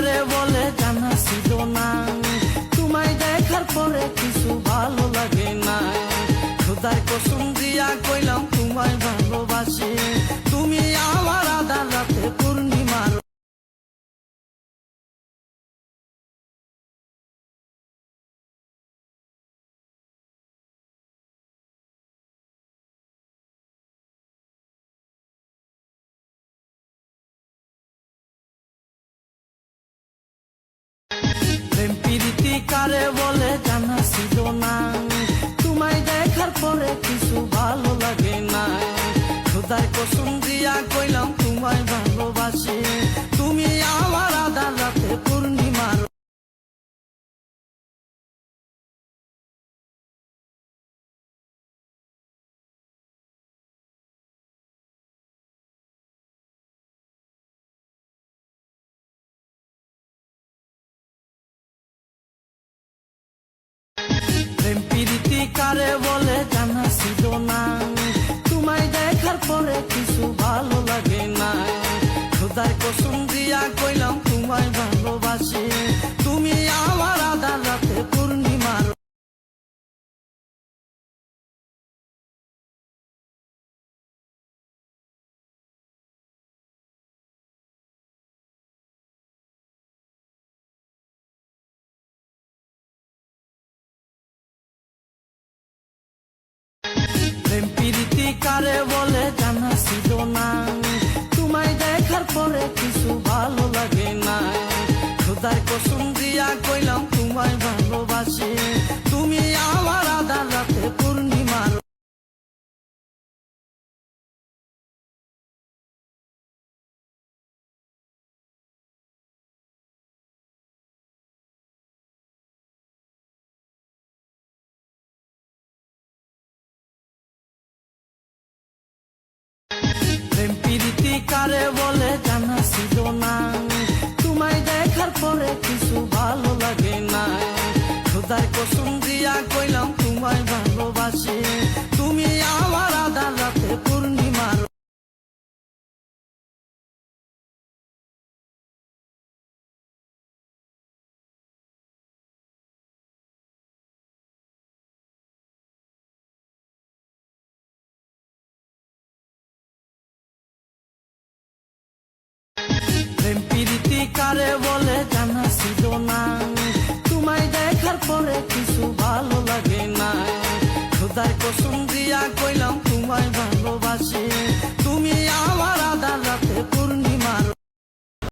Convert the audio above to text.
কারে বলে জানা ছিল না, তোমায় দেখার পরে কিছু ভালো লাগে না। খোদার কসম দিয়া কইলাম তোমায় ভালোবাসি, তুমি আমার আধার রাতে পূর্ণিমার। প্রেম প্রীতি কারে বলে জানা ছিল না, তোমায় দেখার পরে কিছু ভালো লাগে না। খোদার কসম দিয়া কইলাম তোমায় ভালোবাসি, তুমি আমার আধার রাতে পূর্ণিমার। প্রেম প্রীতি কারে বলে জানা ছিল না, তোমায় দেখার পরে কিছু ভালো লাগে না। খোদার কসম দিয়া কইলাম তোমায় ভালোবাসি, তুমি আমার আধার রাতে পূর্ণিমার। প্রেম প্রীতি কারে বলে জানা ছিল না, তোমায় দেখার পরে কিছু ভালো লাগে না। খোদার কসম দিয়া কইলাম তোমায় ভালোবাসি, তুমি আমার আধার রাতে পূর্ণিমার। প্রেম প্রীতি কারে বলে জানা ছিল না, তোমায় দেখার পরে কিছু ভালো লাগে না। খোদার কসম দিয়া কইলাম তোমায় ভালোবাসি, তুমি আমার আধার রাতে পূর্ণিমার। প্রেম প্রীতি কারে বলে জানা ছিল না, তোমায় দেখার পরে কিছু ভালো লাগে না। খোদার কসম দিয়া কইলাম তোমায় ভালোবাসি,